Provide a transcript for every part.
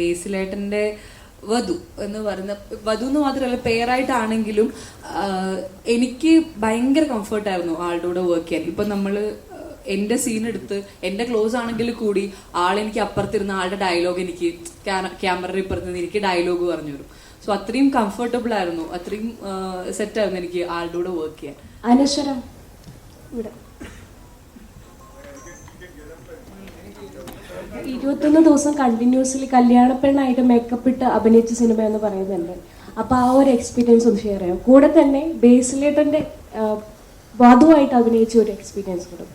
ബേസിലേട്ടൻ്റെ വധു എന്ന് പറയുന്ന വധു എന്ന് മാത്രമല്ല പേരായിട്ടാണെങ്കിലും എനിക്ക് ഭയങ്കര കംഫർട്ടായിരുന്നു ആളുടെ കൂടെ വർക്ക് ചെയ്യാൻ. ഇപ്പം നമ്മൾ എൻ്റെ സീൻ എടുത്ത് എൻ്റെ ക്ലോസ് ആണെങ്കിൽ കൂടി ആളെനിക്ക് അപ്പുറത്തിരുന്ന ആളുടെ ഡയലോഗ് എനിക്ക് ക്യാമറ ഇപ്പുറത്ത് എനിക്ക് ഡയലോഗ് പറഞ്ഞു തരും. സോ അത്രയും കംഫർട്ടബിൾ ആയിരുന്നു, അത്രയും സെറ്റായിരുന്നു എനിക്ക് ആളുടെ കൂടെ വർക്ക് ചെയ്യാൻ. അനശ്വരം ഇവിടെ 21 ദിവസം കണ്ടിന്യൂസ്ലി കല്യാണപ്പെണ്ണായിട്ട് മേക്കപ്പ് ഇട്ട് അഭിനയിച്ച സിനിമ എന്ന് പറയുന്നുണ്ട്. അപ്പൊ ആ ഒരു എക്സ്പീരിയൻസ് ഒന്ന് ഷെയർ ചെയ്യാം. കൂടെ തന്നെ ബേസിലേട്ടന്റെ വധുവായിട്ട് അഭിനയിച്ച ഒരു എക്സ്പീരിയൻസ് കൂടെ.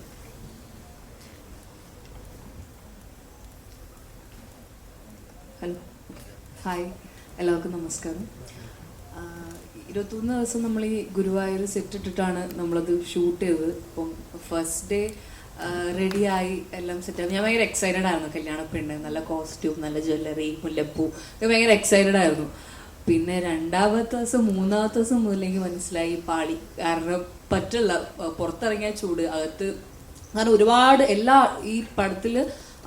ഹലോ, ഹായ്, എല്ലാവർക്കും നമസ്കാരം. 21 ദിവസം നമ്മൾ ഈ ഗുരുവായൂർ സെറ്റ് ഇട്ടിട്ടാണ് നമ്മളത് ഷൂട്ട് ചെയ്തത്. അപ്പം ഫസ്റ്റ് ഡേ റെഡിയായി എല്ലാം സെറ്റായി. ഞാൻ ഭയങ്കര എക്സൈറ്റഡ് ആയിരുന്നു. കല്യാണ പെണ്ണ്, നല്ല കോസ്റ്റ്യൂം, നല്ല ജ്വല്ലറി, മുല്ലപ്പൂ, ഞാൻ ഭയങ്കര എക്സൈറ്റഡ് ആയിരുന്നു. പിന്നെ രണ്ടാമത്തെ ദിവസം മൂന്നാമത്തെ ദിവസം മുതലെങ്കിൽ മനസ്സിലായി പാളി. കാരണം പറ്റില്ല, പുറത്തിറങ്ങിയ ചൂട്, അകത്ത് കാരണം ഒരുപാട് ഈ പടത്തിൽ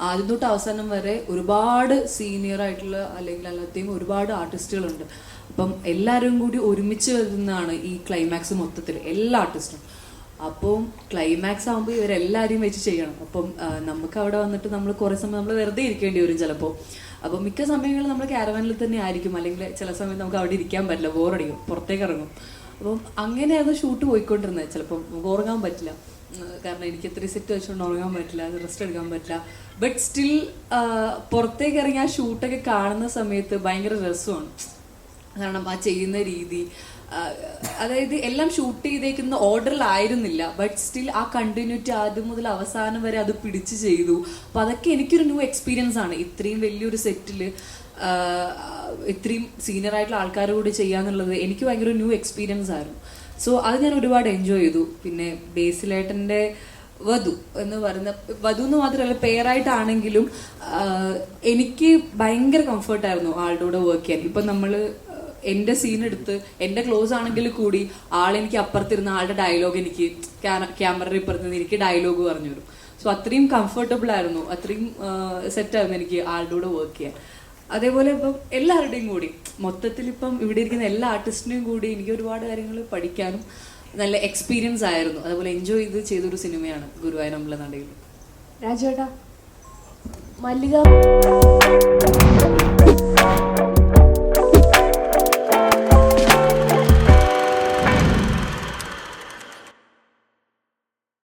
ആദ്യം തൊട്ട് അവസാനം വരെ ഒരുപാട് സീനിയർ ആയിട്ടുള്ള അല്ലെങ്കിൽ അല്ലാതെയും ഒരുപാട് ആർട്ടിസ്റ്റുകളുണ്ട്. അപ്പം എല്ലാവരും കൂടി ഒരുമിച്ച് വരുന്നതാണ് ഈ ക്ലൈമാക്സ് മൊത്തത്തിൽ, എല്ലാ ആർട്ടിസ്റ്റും. അപ്പം ക്ലൈമാക്സ് ആകുമ്പോൾ ഇവരെല്ലാവരെയും വെച്ച് ചെയ്യണം. അപ്പം നമുക്ക് അവിടെ വന്നിട്ട് നമ്മൾ കുറേ സമയം നമ്മൾ വെറുതെ ഇരിക്കേണ്ടി വരും ചിലപ്പോൾ. അപ്പം മിക്ക സമയങ്ങളിൽ നമ്മൾ ക്യാരവാനിൽ തന്നെ ആയിരിക്കും, അല്ലെങ്കിൽ ചില സമയത്ത് നമുക്ക് അവിടെ ഇരിക്കാൻ പറ്റില്ല, ബോറടിക്കും, പുറത്തേക്ക് ഇറങ്ങും. അപ്പം അങ്ങനെയാണ് ഷൂട്ട് പോയിക്കൊണ്ടിരുന്നത്. ചിലപ്പം നമുക്ക് ഉറങ്ങാൻ പറ്റില്ല, കാരണം എനിക്ക് ഇത്രയും സെറ്റ് വെച്ചുകൊണ്ട് ഉറങ്ങാൻ പറ്റില്ല, റെസ്റ്റ് എടുക്കാൻ പറ്റില്ല. ബട്ട് സ്റ്റിൽ പുറത്തേക്ക് ഇറങ്ങി ആ ഷൂട്ടൊക്കെ കാണുന്ന സമയത്ത് ഭയങ്കര രസമാണ്. കാരണം ആ ചെയ്യുന്ന രീതി, അതായത് എല്ലാം ഷൂട്ട് ചെയ്തേക്കുന്ന ഓർഡറിലായിരുന്നില്ല, ബട്ട് സ്റ്റിൽ ആ കണ്ടിന്യൂറ്റി ആദ്യം മുതൽ അവസാനം വരെ അത് പിടിച്ച് ചെയ്തു. അപ്പോൾ അതൊക്കെ എനിക്കൊരു ന്യൂ എക്സ്പീരിയൻസ് ആണ്. ഇത്രയും വലിയൊരു സെറ്റിൽ ഇത്രയും സീനിയർ ആയിട്ടുള്ള ആൾക്കാർ കൂടി ചെയ്യാന്നുള്ളത് എനിക്ക് ഭയങ്കര ന്യൂ എക്സ്പീരിയൻസ് ആയിരുന്നു. സോ അത് ഞാൻ ഒരുപാട് എൻജോയ് ചെയ്തു. പിന്നെ ബേസിലേട്ടൻ്റെ വധു എന്ന് പറയുന്ന വധു എന്ന് മാത്രമല്ല പേരായിട്ടാണെങ്കിലും എനിക്ക് ഭയങ്കര കംഫർട്ടായിരുന്നു ആളുടെ കൂടെ വർക്ക് ചെയ്യാൻ. ഇപ്പം നമ്മൾ എൻ്റെ സീൻ എടുത്ത് എൻ്റെ ക്ലോസ് ആണെങ്കിൽ കൂടി ആളെനിക്ക് അപ്പുറത്തിരുന്ന ആളുടെ ഡയലോഗ് എനിക്ക് ക്യാമറ ഇപ്പുറത്ത് എനിക്ക് ഡയലോഗ് പറഞ്ഞു തരും. സോ അത്രയും കംഫർട്ടബിൾ ആയിരുന്നു, അത്രയും സെറ്റായിരുന്നു എനിക്ക് ആളുടെ കൂടെ വർക്ക് ചെയ്യാൻ. അതേപോലെ ഇപ്പം എല്ലാവരുടെയും കൂടി മൊത്തത്തിൽ ഇപ്പം ഇവിടെ ഇരിക്കുന്ന എല്ലാ ആർട്ടിസ്റ്റിനെയും കൂടി എനിക്ക് ഒരുപാട് കാര്യങ്ങൾ പഠിക്കാനും നല്ല എക്സ്പീരിയൻസ് ആയിരുന്നു. അതുപോലെ എൻജോയ് ചെയ്തൊരു സിനിമയാണ് ഗുരുവായൂർ അമ്പലനടയിൽ. രാജേട്ടാ, മല്ലിക